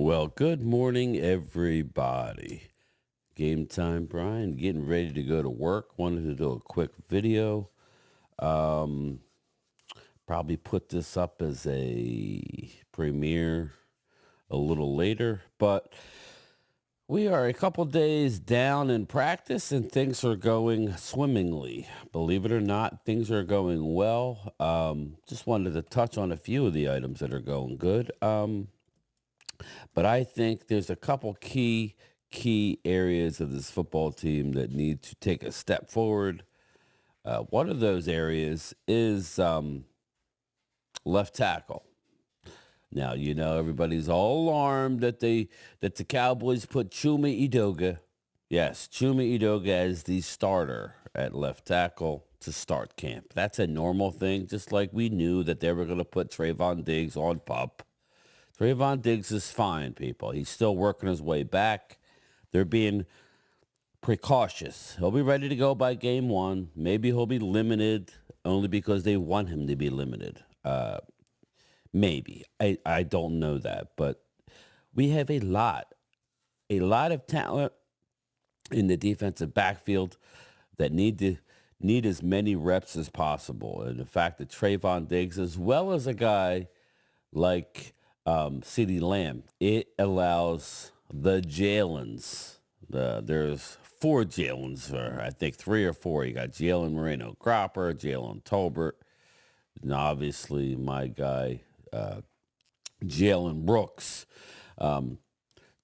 Well, good morning, everybody. Game time, Brian. Getting ready to go to work. Wanted to do a quick video. Um, Probably put this up as a premiere a little later, but we are a couple days down in practice and things are going swimmingly. Believe it or not, things are going well. Just wanted to touch on a few of the items that are going good. But I think there's a couple key areas of this football team that need to take a step forward. One of those areas is left tackle. Now everybody's all alarmed that the Cowboys put Chuma Edoga, yes, Chuma Edoga as the starter at left tackle to start camp. That's a normal thing, just like we knew that they were going to put Trayvon Diggs on PUP. Trayvon Diggs is fine, people. He's still working his way back. They're being precautious. He'll be ready to go by game one. Maybe he'll be limited only because they want him to be limited. Maybe. I don't know that. But we have a lot of talent in the defensive backfield that need as many reps as possible. And the fact that Trayvon Diggs, as well as a guy like CeeDee Lamb, it allows the Jalens. There's four Jalens, or I think three or four. You got Jalen Moreno-Cropper, Jalen Tolbert, and obviously my guy, Jalen Brooks. Jalen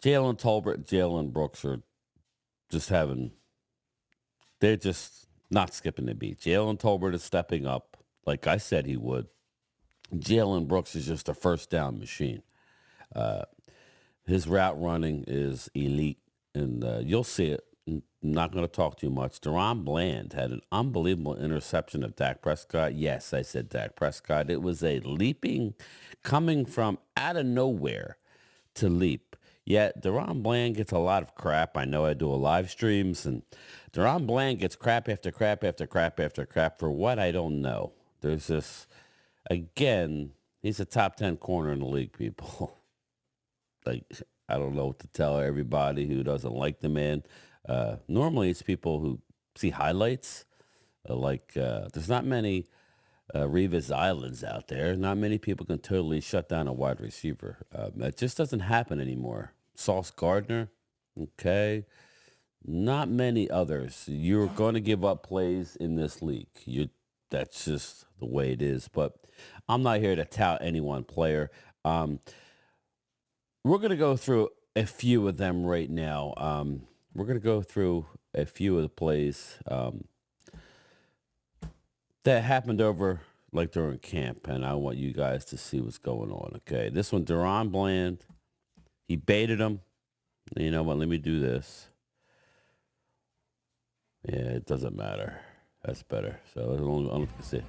Tolbert, Jalen Brooks are just they're just not skipping the beat. Jalen Tolbert is stepping up like I said he would. Jalen Brooks is just a first down machine. His route running is elite, and you'll see it. I'm not going to talk too much. Deron Bland had an unbelievable interception of Dak Prescott. Yes, I said Dak Prescott. It was a leaping, coming from out of nowhere to leap. Yet Deron Bland gets a lot of crap. I know I do a live streams, and Deron Bland gets crap after crap after crap after crap for what I don't know. There's this. Again, he's a top 10 corner in the league, people. Like, I don't know what to tell everybody who doesn't like the man. Normally, it's people who see highlights. There's not many Revis Islands out there. Not many people can totally shut down a wide receiver. That just doesn't happen anymore. Sauce Gardner, okay. Not many others. You're going to give up plays in this league. That's just the way it is. But I'm not here to tout any one player. We're going to go through a few of them right now. We're going to go through a few of the plays that happened over during camp, and I want you guys to see what's going on. Okay, this one, Deron Bland, he baited him. You know what? Let me do this. Yeah, it doesn't matter. That's better. So I don't know if you can see.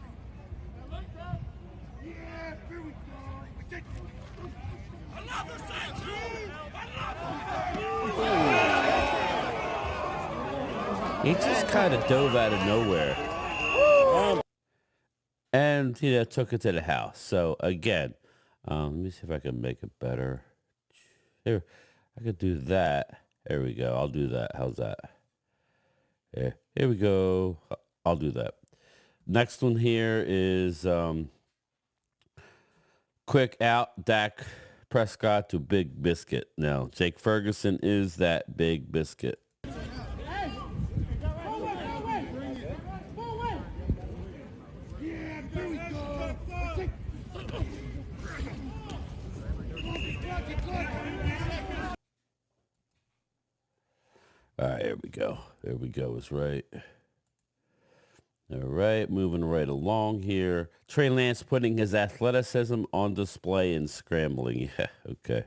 He just kind of dove out of nowhere. And took it to the house. So again, let me see if I can make it better. Here, I could do that. There we go. I'll do that. How's that? Here we go. I'll do that. Next one here is quick out Dak Prescott to Big Biscuit. Now, Jake Ferguson is that Big Biscuit. All right, here we go. There we go. It's right. All right, moving right along here. Trey Lance putting his athleticism on display and scrambling. Yeah, okay.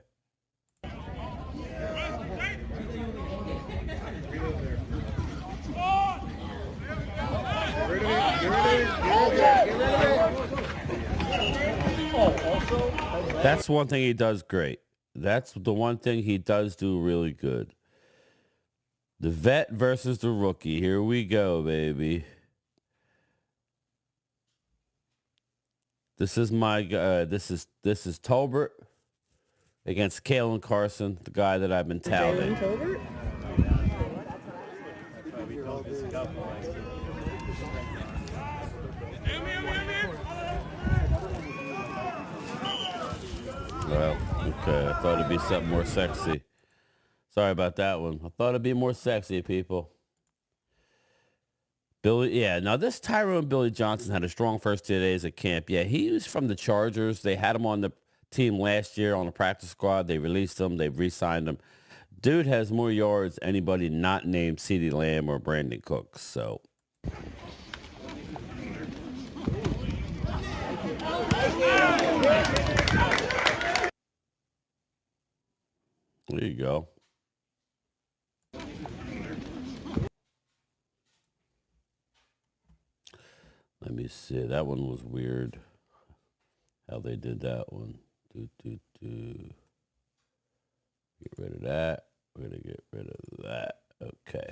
That's one thing he does great. That's the one thing he does do really good. The vet versus the rookie. Here we go, baby. This is my this is Tolbert, against Kalen Carson, the guy that I've been touting. Well, okay. I thought it'd be something more sexy. Sorry about that one. I thought it'd be more sexy, people. Billy, yeah. Now, this Tyrone Billy Johnson had a strong first 2 days at camp. Yeah, he was from the Chargers. They had him on the team last year on the practice squad. They released him. They've re-signed him. Dude has more yards than anybody not named CeeDee Lamb or Brandon Cooks. So, there you go. Let me see. That one was weird. How they did that one. Get rid of that. We're going to get rid of that. Okay.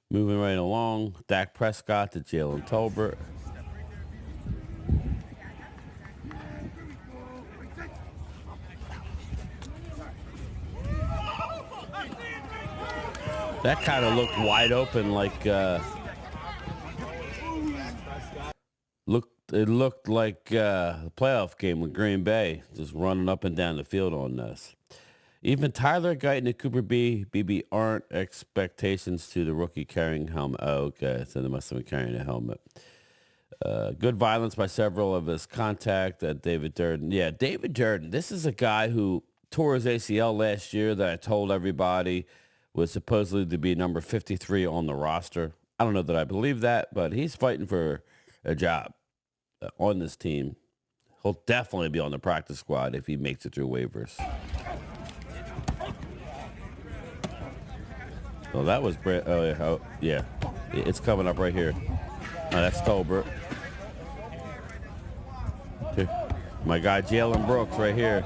Moving right along. Dak Prescott to Jalen Tolbert. That kind of looked wide open, like it looked like a playoff game with Green Bay, just running up and down the field on this. Even Tyler Guyton and Cooper BB aren't expectations to the rookie carrying helmet. Oh, okay, so they must have been carrying a helmet. Good violence by several of his contact. David Durden. Yeah, David Durden. This is a guy who tore his ACL last year that I told everybody was supposedly to be number 53 on the roster. I don't know that I believe that, but he's fighting for a job on this team. He'll definitely be on the practice squad if he makes it through waivers. Oh, that was Brett. Oh, yeah. It's coming up right here. Oh, that's Tolbert. Here. My guy Jalen Brooks right here.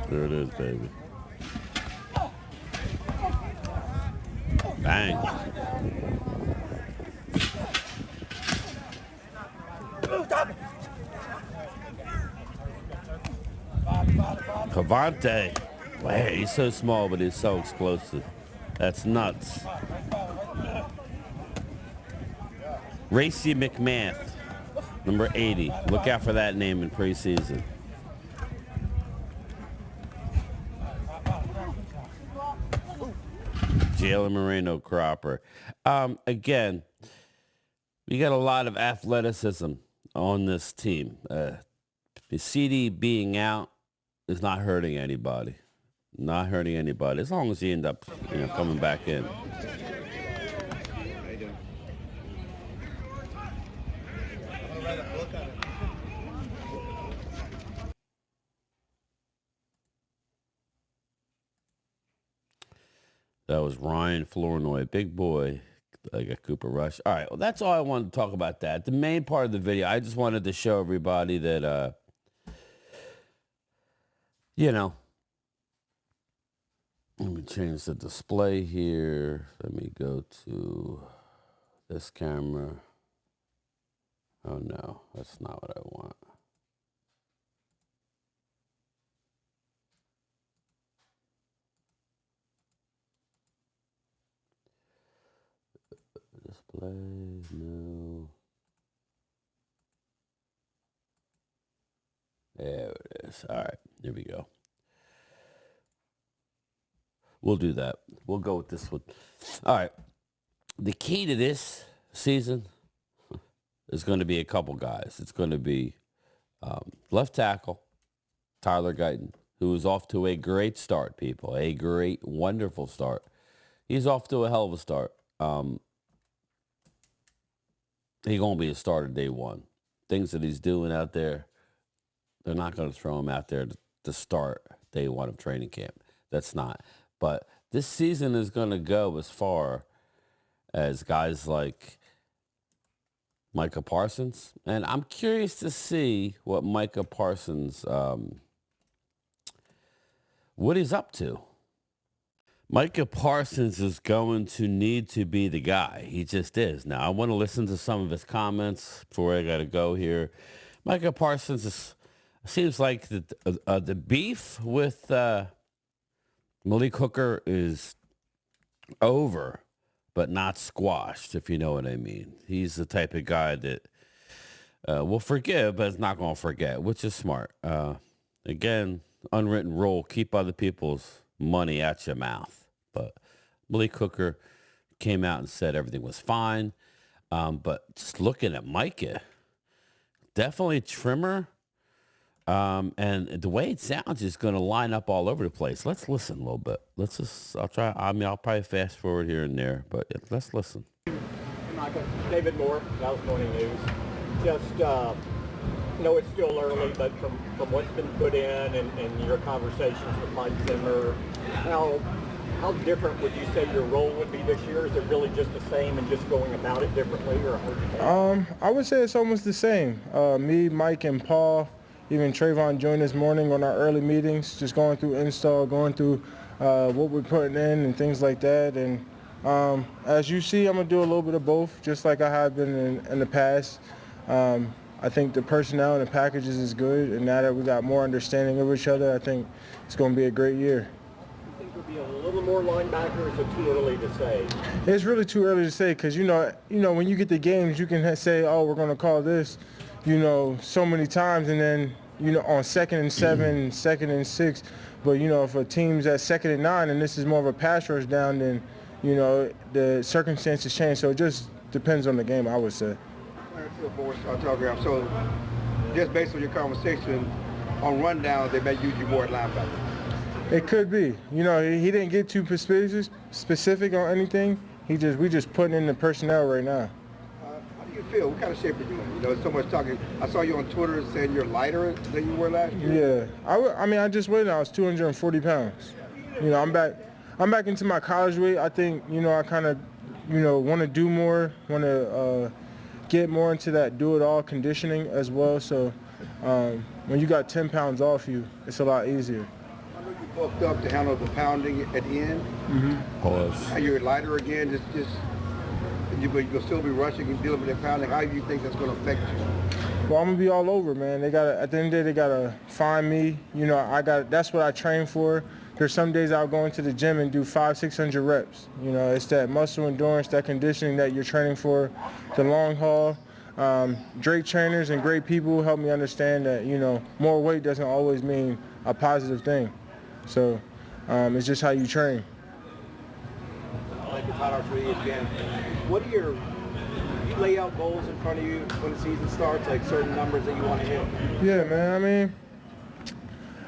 There it is, baby. Bang. Cavante. Wow, he's so small, but he's so explosive. That's nuts. Racy McMath, number 80. Look out for that name in preseason. Jalen Moreno Cropper. Again, we got a lot of athleticism on this team. CD being out is not hurting anybody. Not hurting anybody. As long as he end up, coming back in. That was Ryan Flournoy, big boy. I got Cooper Rush. All right, well, that's all I wanted to talk about that. The main part of the video, I just wanted to show everybody that, let me change the display here. Let me go to this camera. Oh, no, that's not what I want. Display, no. There it is. All right, here we go. We'll do that. We'll go with this one. All right. The key to this season is going to be a couple guys. It's going to be left tackle, Tyler Guyton, who is off to a great start, people. A great, wonderful start. He's off to a hell of a start. He's going to be a starter day one. Things that he's doing out there, they're not going to throw him out there to start day one of training camp. That's not. But this season is going to go as far as guys like Micah Parsons. And I'm curious to see what Micah Parsons, what he's up to. Micah Parsons is going to need to be the guy. He just is. Now, I want to listen to some of his comments before I got to go here. Micah Parsons seems like the beef with Malik Hooker is over, but not squashed, if you know what I mean. He's the type of guy that will forgive, but is not going to forget, which is smart. Again, unwritten rule, keep other people's money at your mouth. But Malik Hooker came out and said everything was fine. But just looking at Micah, definitely trimmer. And the way it sounds is going to line up all over the place. Let's listen a little bit. I'll probably fast forward here and there, but let's listen. Micah, David Moore, Dallas Morning News. Just, know it's still early, but from what's been put in and your conversations with Mike Zimmer, how different would you say your role would be this year? Is it really just the same and just going about it differently? Or I would say it's almost the same. Me, Mike, and Paul, even Trayvon joined this morning on our early meetings, just going through install, going through what we're putting in and things like that. And as you see, I'm going to do a little bit of both, just like I have been in the past. I think the personnel and the packages is good, and now that we got more understanding of each other, I think it's going to be a great year. You think there'll be a little more linebacker, or is it too early to say? It's really too early to say because, you know, when you get the games, you can say, oh, we're going to call this, so many times, and then, on 2nd and 7, 2nd and 6. But, if a team's at 2nd and 9 and this is more of a pass rush down, then, the circumstances change. So it just depends on the game, I would say. So just based on your conversation, on rundowns, they may use you more at linebacker. It could be. He didn't get too specific on anything. We just putting in the personnel right now. How do you feel? What kind of shape are you in? There's so much talking. I saw you on Twitter saying you're lighter than you were last year. Yeah. I just weighed in. I was 240 pounds. I'm back into my college weight. I think, I kind of, want to do more, want to get more into that do-it-all conditioning as well. So when you got 10 pounds off you, it's a lot easier. I know you bulked up to handle the pounding at the end. Mm-hmm. Pause. Now you're lighter again. You'll still be rushing and dealing with that pounding. How do you think that's going to affect you? Well, I'm gonna be all over, man. At the end of the day, they gotta find me. That's what I train for. There's some days I'll go into the gym and do 500-600 reps. It's that muscle endurance, that conditioning that you're training for, the long haul. Great trainers and great people help me understand that, more weight doesn't always mean a positive thing. So it's just how you train. Like the Todd Archer again. What are you lay out goals in front of you when the season starts, like certain numbers that you want to hit? Yeah, man.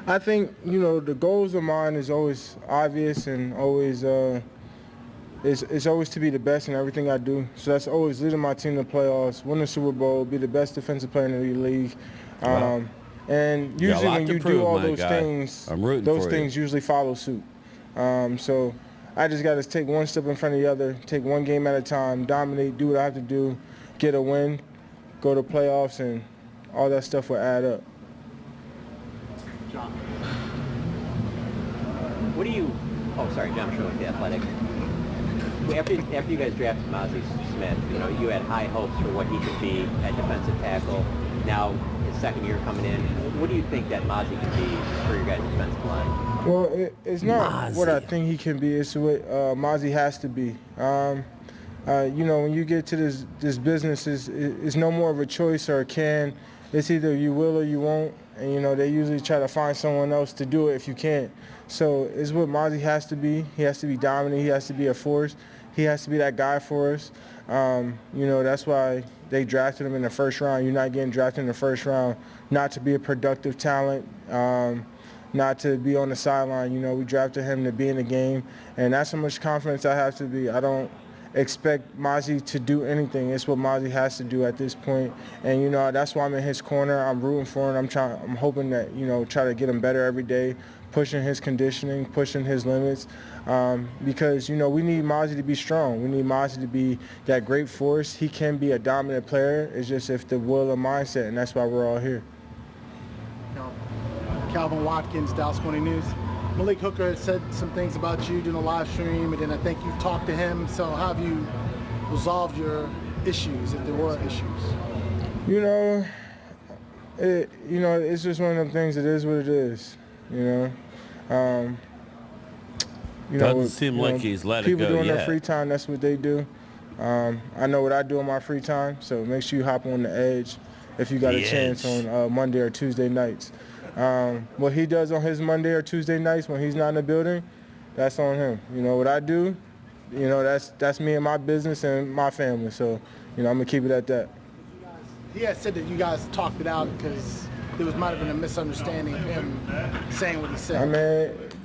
I think, the goals of mine is always obvious and always it's always to be the best in everything I do. So that's always leading my team to playoffs, win the Super Bowl, be the best defensive player in the league. And usually when you do all those things, those things usually follow suit. So I just got to take one step in front of the other, take one game at a time, dominate, do what I have to do, get a win, go to playoffs, and all that stuff will add up. John. John Sherwood, The Athletic. After you guys drafted Mazi Smith, you had high hopes for what he could be at defensive tackle. Now, his second year coming in, what do you think that Mazi can be for your guys' defensive line? Well, it's not what I think he can be. It's what Mazi has to be. When you get to this business, it's no more of a choice or a can. It's either you will or you won't. And, they usually try to find someone else to do it if you can't. So it's what Mazi has to be. He has to be dominant. He has to be a force. He has to be that guy for us. That's why they drafted him in the first round. You're not getting drafted in the first round not to be a productive talent, not to be on the sideline. We drafted him to be in the game. And that's how much confidence I have to be. I don't expect Mazi to do anything. It's what Mazi has to do at this point. And, that's why I'm in his corner. I'm rooting for him. I'm hoping that, try to get him better every day, pushing his conditioning, pushing his limits. Because, we need Mazi to be strong. We need Mazi to be that great force. He can be a dominant player. It's just if the will and mindset, and that's why we're all here. Calvin Watkins, Dallas Morning News. Malik Hooker had said some things about you during the live stream, and then I think you've talked to him. So how have you resolved your issues, if there were issues? You know, it's just one of them things. It is what it is. Doesn't seem like he's let it go People doing yet. their free time, that's what they do. I know what I do in my free time, so make sure you hop on the edge if you got a chance on Monday or Tuesday nights. What he does on his Monday or Tuesday nights when he's not in the building, that's on him. What I do, that's me and my business and my family. So, I'm gonna keep it at that. He had said that you guys talked it out because there might have been a misunderstanding of him saying what he said. I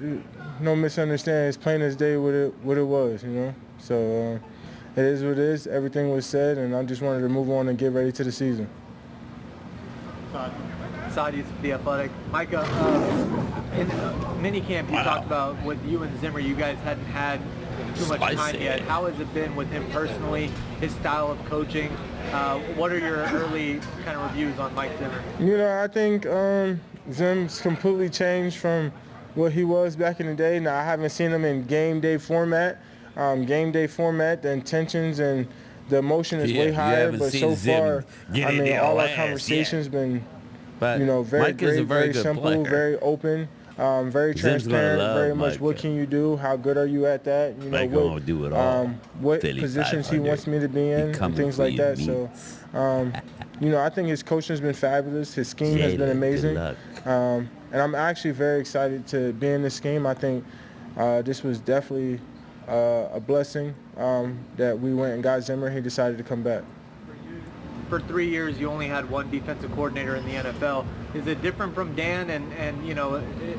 mean, no misunderstanding. It's plain as day what it was, So it is what it is. Everything was said, and I just wanted to move on and get ready to the season. Saudis, The Athletic. Micah, in minicamp, you talked about with you and Zimmer, you guys hadn't had too much time yet. How has it been with him personally, his style of coaching? What are your early kind of reviews on Mike Zimmer? I think Zim's completely changed from what he was back in the day. Now, I haven't seen him in game day format. The intentions and the emotion is way higher, but so far, all our conversations been, very great, very simple, very open, very transparent, very much what can you do, how good are you at that, what do it all. What positions he wants me to be in, and things like that. So, I think his coaching has been fabulous. His scheme has been amazing. And I'm actually very excited to be in this scheme. I think this was definitely a blessing that we went and got Zimmer. He decided to come back. For 3 years, you only had one defensive coordinator in the NFL. Is it different from Dan, and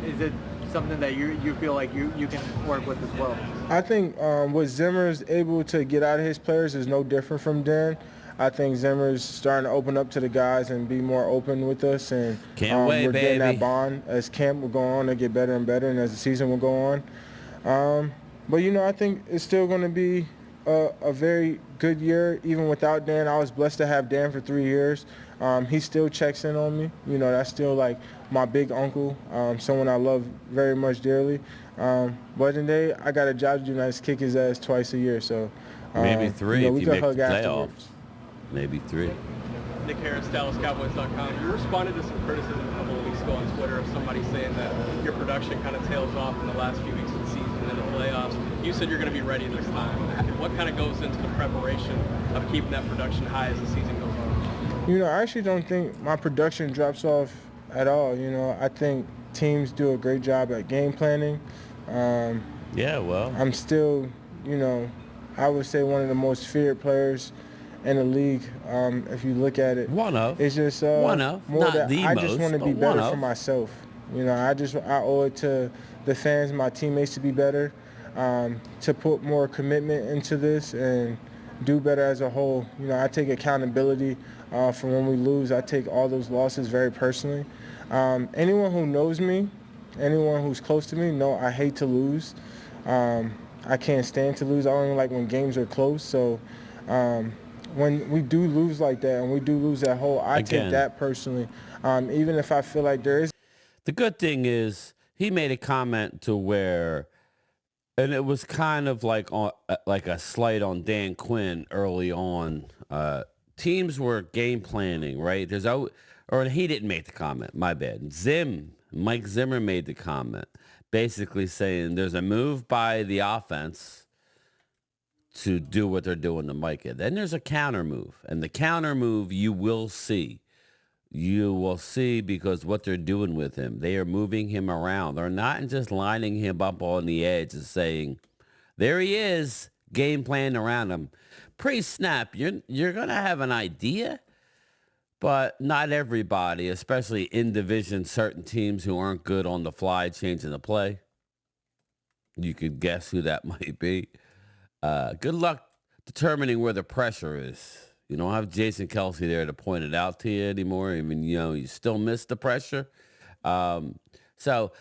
is it something that you feel like you can work with as well? I think what Zimmer is able to get out of his players is no different from Dan. I think Zimmer's starting to open up to the guys and be more open with us, and we're getting that bond as camp will go on. They get better and better, and as the season will go on. But I think it's still going to be a very good year, even without Dan. I was blessed to have Dan for 3 years. He still checks in on me. That's still like my big uncle, someone I love very much dearly. But today I got a job to do, and I just kick his ass twice a year. So maybe 3 if we you could make hug the playoffs. afterwards. Maybe 3. Nick Harris, DallasCowboys.com. You responded to some criticism a couple of weeks ago on Twitter of somebody saying that your production kind of tails off in the last few weeks of the season and then the playoffs. You said you're going to be ready this time. What kind of goes into the preparation of keeping that production high as the season goes on? I actually don't think my production drops off at all. I think teams do a great job at game planning. I'm still, I would say one of the most feared players in the league, if you look at it. It's just more that I just want to be better for myself. I owe it to the fans, my teammates to be better, to put more commitment into this and do better as a whole. I take accountability for when we lose. I take all those losses very personally. Anyone who knows me, anyone who's close to me, know I hate to lose. I can't stand to lose. I don't even like when games are close. So when we do lose like that and we do lose that whole, I take that personally. Even if I feel like there is. The good thing is he made a comment to where, and it was kind of like a slight on Dan Quinn early on. Teams were game planning, right? Or he didn't make the comment, my bad. Mike Zimmer made the comment, basically saying there's a move by the offense to do what they're doing to Micah. Then there's a counter move, and the counter move you will see. You will see because what they're doing with him. They are moving him around. They're not just lining him up on the edge and saying, there he is, game plan around him. Pre-snap, you're going to have an idea, but not everybody, especially in division, certain teams who aren't good on the fly changing the play. You could guess who that might be. Good luck determining where the pressure is. You don't have Jason Kelsey there to point it out to you anymore. Even, you still miss the pressure. So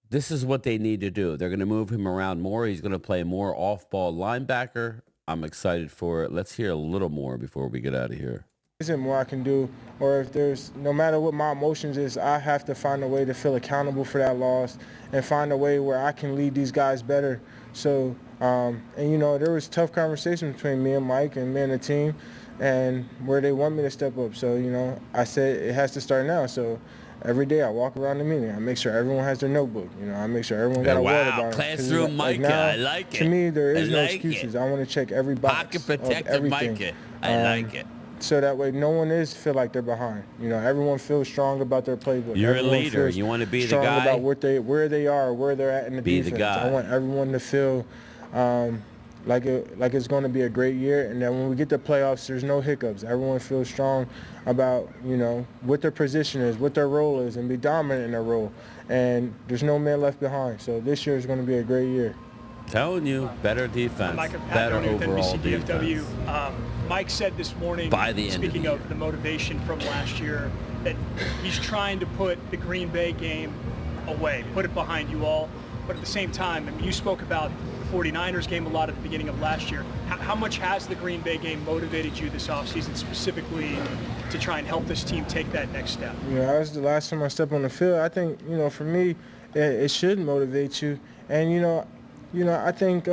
this is what they need to do. They're going to move him around more. He's going to play more off-ball linebacker. I'm excited for it. Let's hear a little more before we get out of here. isn't more I can do, or if there's, no matter what my emotions is, I have to find a way to feel accountable for that loss and find a way where I can lead these guys better. So, and there was tough conversations between me and Mike and me and the team, and where they want me to step up. So, I said it has to start now. So every day I walk around the meeting, I make sure everyone has their notebook. I make sure everyone got a water bottle. Classroom Micah, now, I like it. To me, there is no like excuses. It. I want to check every box Pocket of protector everything. Micah, I like it. So that way no one feel like they're behind. Everyone feels strong about their playbook. You're everyone a leader. feels You want to be the strong guy? about where they are, where they're at in the Be defense. the guy. I want everyone to feel like it's going to be a great year, and that when we get to playoffs, there's no hiccups. Everyone feels strong about what their position is, what their role is, and be dominant in their role. And there's no man left behind. So this year is going to be a great year. Telling you, better defense, Micah, better Parsons, overall NBC defense. Mike said this morning, By the end speaking of the motivation from last year, that he's trying to put the Green Bay game away, put it behind you all. But at the same time, you spoke about the 49ers game a lot at the beginning of last year. How much has the Green Bay game motivated you this offseason specifically to try and help this team take that next step? That was the last time I stepped on the field. I think, for me, it should motivate you. And, I think,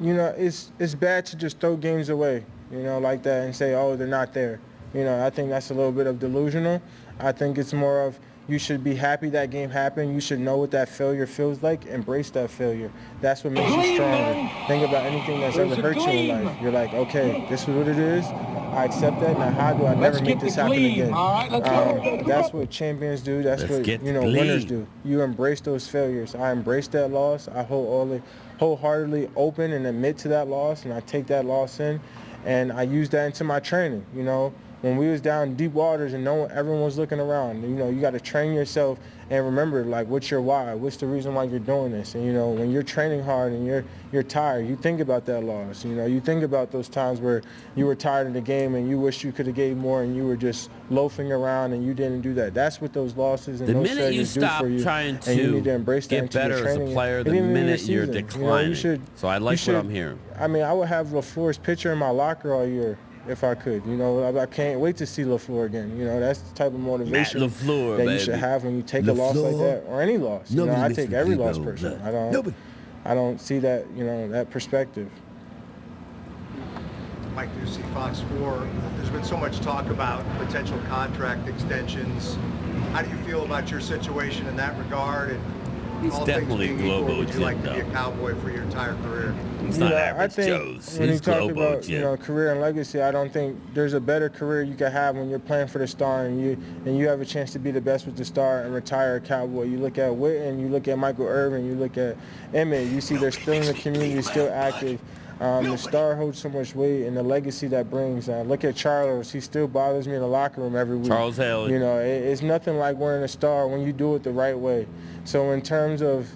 it's bad to just throw games away, like that and say, oh, they're not there. I think that's a little bit of delusional. I think it's more of you should be happy that game happened. You should know what that failure feels like. Embrace that failure. That's what makes you stronger. Think about anything that's ever hurt you in life. You're like, okay, this is what it is. I accept that. Now, how do I never make this happen again? All right, let's go. That's what champions do. That's what winners do. You embrace those failures. I embrace that loss. I wholeheartedly open and admit to that loss, and I take that loss in, and I use that into my training. When we was down deep waters and everyone was looking around, you got to train yourself and remember, like, what's your why? What's the reason why you're doing this? And, when you're training hard and you're tired, you think about that loss. You think about those times where you were tired in the game and you wish you could have gave more and you were just loafing around and you didn't do that. That's what those losses and the those minute you failures do stop for you. trying And you need to embrace that get into your better as a training. player, the And even in your minute you're season. declining. So I like what I'm hearing. I mean, I would have LaFleur's picture in my locker all year if I could. I can't wait to see LaFleur again. That's the type of motivation LaFleur, that baby. you should have when you take a loss like that, or any loss. I take every loss personally. I don't see that, that perspective. Mike Ducey, Fox 4. There's been so much talk about potential contract extensions. How do you feel about your situation in that regard? And He's all definitely things being equal, global, would you like to Jim, be a Cowboy for your entire career? He's not average I think Joe's. when you He's talk global, about Jim. career and legacy, I don't think there's a better career you can have when you're playing for the Star and you have a chance to be the best with the Star and retire a Cowboy. You look at Witten, you look at Michael Irvin, you look at Emmett. You see they're still in the community, still active. The Star holds so much weight, and the legacy that brings. Look at Charles. He still bothers me in the locker room every week. Charles Haley. It's nothing like wearing a Star when you do it the right way. So in terms of,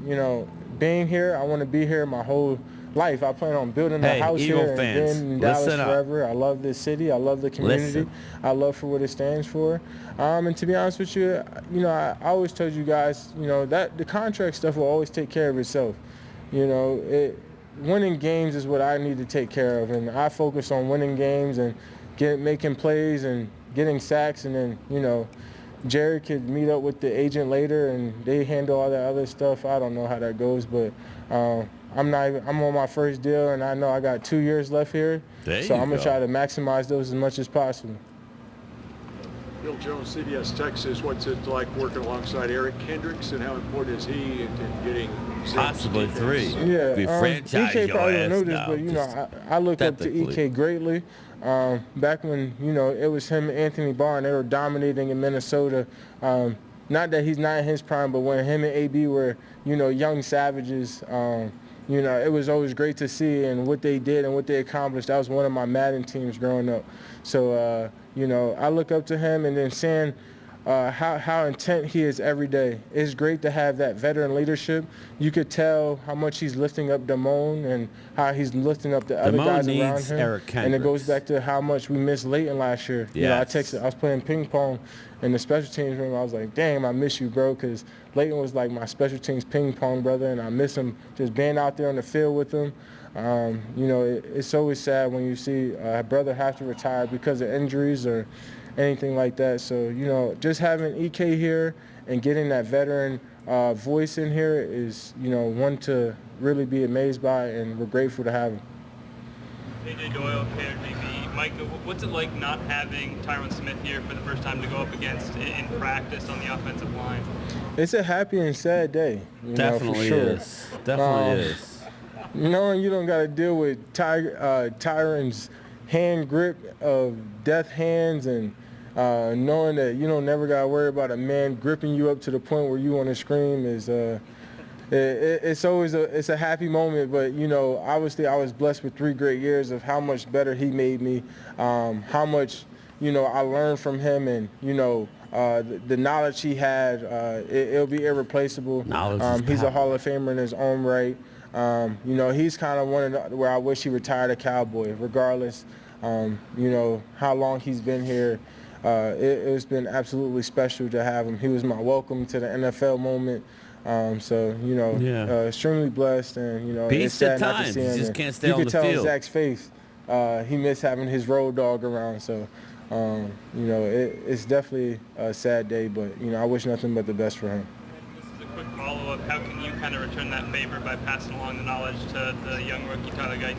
being here, I want to be here my whole life. I plan on building a house Eagle here fans, and being in Dallas listen up. forever. I love this city. I love the community. Listen. I love for what it stands for. And to be honest with you, I always told you guys, that the contract stuff will always take care of itself. Winning games is what I need to take care of, and I focus on winning games and making plays and getting sacks, and then Jerry could meet up with the agent later and they handle all that other stuff. I don't know how that goes, but I'm on my first deal, and I know I got 2 years left here, so I'm gonna try to maximize those as much as possible. Bill Jones, CBS Texas. What's it like working alongside Eric Kendricks, and how important is he in getting possibly three? Yeah, We franchise EK your probably ass don't know this, now. but I looked up to EK greatly. Back when it was him and Anthony Barr, and they were dominating in Minnesota. Not that he's not in his prime, but when him and AB were young savages. It was always great to see, and what they did and what they accomplished. That was one of my Madden teams growing up. So, I look up to him, and then seeing how intent he is every day. It's great to have that veteran leadership. You could tell how much he's lifting up Damone and how he's lifting up the other guys around him. Eric And it goes back to how much we missed Leighton last year. You know, I was playing ping pong in the special teams room. I was like, damn, I miss you, bro, because Leighton was like my special teams ping pong brother, and I miss him just being out there on the field with him. You know, it's always sad when you see a brother have to retire because of injuries or anything like that. So, you know, just having EK here and getting that veteran voice in here is, you know, one to really be amazed by, and we're grateful to have him. AJ Doyle, KRGB. Micah, what's it like not having Tyron Smith here for the first time to go up against in practice on the offensive line? It's a happy and sad day. Definitely is. Definitely is. Knowing you don't got to deal with Tyron's hand grip of death hands, and knowing that you don't never got to worry about a man gripping you up to the point where you want to scream is it's always a happy moment. But you know, obviously I was blessed with 3 great years of how much better he made me, how much, you know, I learned from him, and you know, the knowledge he had, it'll be irreplaceable. He's a Hall of Famer in his own right. You know, he's kind of one of the, where I wish he retired a Cowboy, regardless, you know, how long he's been here. It's been absolutely special to have him. He was my welcome to the NFL moment. So, you know, extremely blessed, and, you know, it's sad not to see him. He just can't stay on the field. You could tell Zach's face. He missed having his road dog around. So, you know, it's definitely a sad day, but, you know, I wish nothing but the best for him. Quick follow-up, how can you kind of return that favor by passing along the knowledge to the young rookie Tyler Guyton?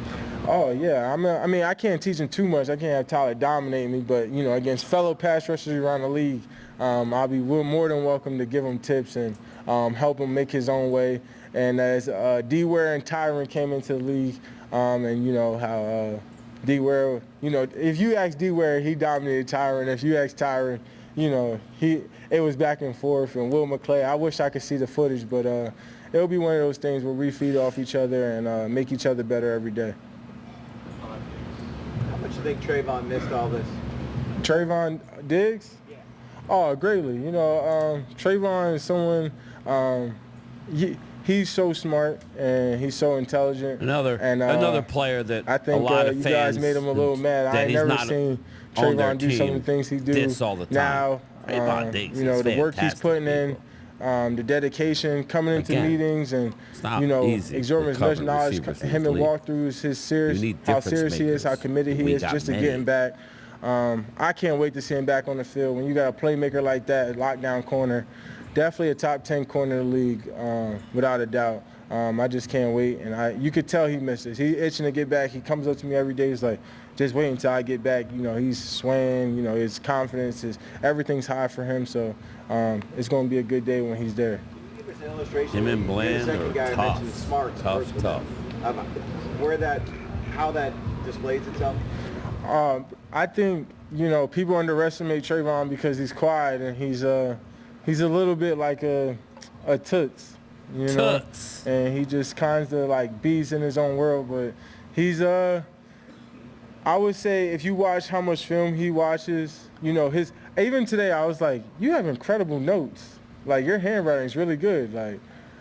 Oh, yeah. I mean, I can't teach him too much. I can't have Tyler dominate me, but, you know, against fellow pass rushers around the league, I'll be more than welcome to give him tips and help him make his own way. And as D-Ware and Tyron came into the league, and, you know, how D-Ware, you know, if you ask D-Ware, he dominated Tyron. If you ask Tyron, you know, it was back and forth. And Will McClay, I wish I could see the footage, but it'll be one of those things where we feed off each other and make each other better every day. How much do you think Trayvon missed all this? Trayvon Diggs? Yeah. Oh, greatly. You know, Trayvon is someone, he's so smart and he's so intelligent. Another player that I think a lot of you fans guys made him a little mad. I ain't never seen Trayvon do some of the things he do all the time. now. Diggs, you know, the work he's putting in, the dedication, coming into meetings, and you know, absorbing as much knowledge. Him and walkthroughs, how serious he is, how committed he is, just to getting back. I can't wait to see him back on the field. When you got a playmaker like that, lockdown corner, definitely a top 10 corner in the league, without a doubt. I just can't wait, and you could tell he misses. He's itching to get back. He comes up to me every day. He's like, just wait until I get back. You know, he's swaying. You know, his confidence, everything's high for him. So it's going to be a good day when he's there. Can you give us an illustration? Him and Bland are tough. How that displays itself? I think, you know, people underestimate Trayvon because he's quiet and he's a little bit like a toots. You know, and he just kind of like beats in his own world, but he's I would say if you watch how much film he watches, you know, even today I was like, you have incredible notes, like your handwriting's really good, like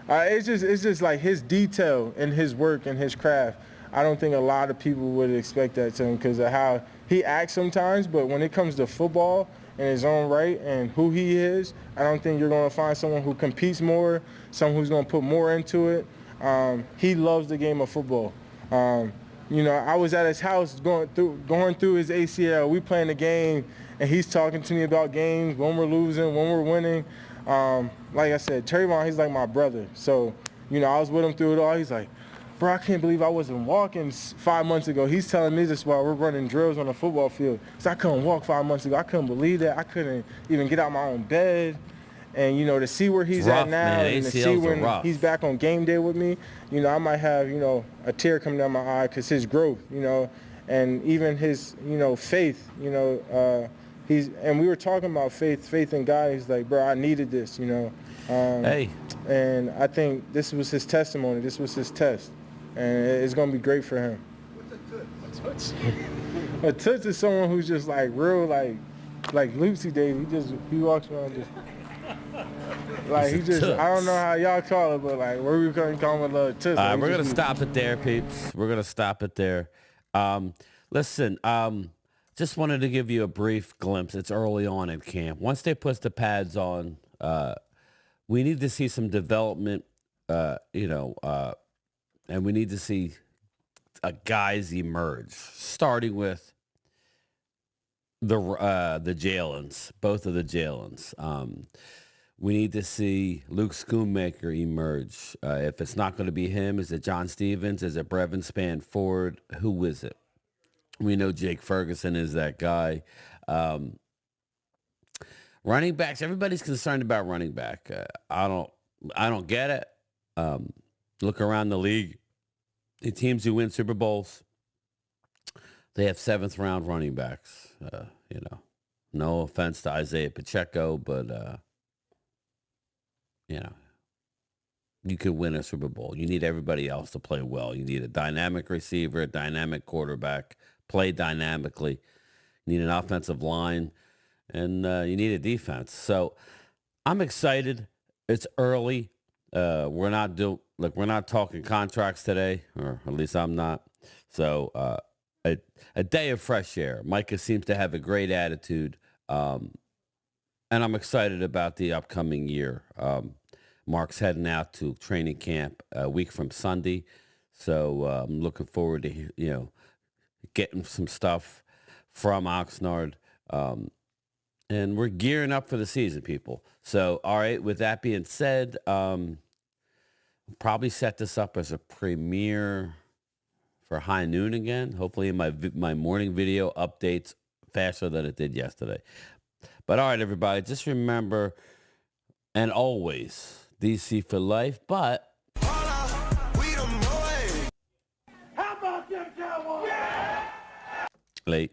it's just like his detail in his work and his craft. I don't think a lot of people would expect that to him because of how he acts sometimes, but when it comes to football in his own right and who he is, I don't think you're going to find someone who competes more, someone who's going to put more into it. He loves the game of football. You know, I was at his house going through his ACL. We playing the game, and he's talking to me about games, when we're losing, when we're winning. Like I said, Trayvon, he's like my brother. So, you know, I was with him through it all. He's like, bro, I can't believe I wasn't walking 5 months ago. He's telling me this while we're running drills on the football field. So I couldn't walk 5 months ago. I couldn't believe that. I couldn't even get out my own bed. And, you know, to see where he's at now and to see when he's back on game day with me, you know, I might have, you know, a tear coming down my eye because his growth, you know, and even his, you know, faith, you know, and we were talking about faith in God. He's like, bro, I needed this, you know. And I think this was his testimony. This was his test. And it's going to be great for him. What's a toots? A toots is someone who's just like real, like like Lucy Daisy. He walks around just like he just. I don't know how y'all call it, but like where we gonna call him a little tuss. All right, we're gonna stop it there, peeps. We're gonna stop it there. Listen, just wanted to give you a brief glimpse. It's early on in camp. Once they put the pads on, we need to see some development. And we need to see guys emerge, starting with the Jalens, both of the Jalens. We need to see Luke Schoonmaker emerge. If it's not going to be him, is it John Stevens? Is it Brevin Spanford? Who is it? We know Jake Ferguson is that guy. Running backs, everybody's concerned about running back. I don't get it. Look around the league. The teams who win Super Bowls, they have 7th round running backs. No offense to Isaiah Pacheco, but you could win a Super Bowl. You need everybody else to play well. You need a dynamic receiver, a dynamic quarterback, play dynamically. You need an offensive line, and you need a defense. So I'm excited. It's early. We're not talking contracts today, or at least I'm not. So a day of fresh air. Micah seems to have a great attitude, and I'm excited about the upcoming year. Mark's heading out to training camp a week from Sunday, so I'm looking forward to getting some stuff from Oxnard, and we're gearing up for the season, people. So, all right. With that being said, probably set this up as a premiere for high noon again. Hopefully, my morning video updates faster than it did yesterday. But all right, everybody, just remember, and always, DC for life, but How about them Cowboys? Yeah! Late.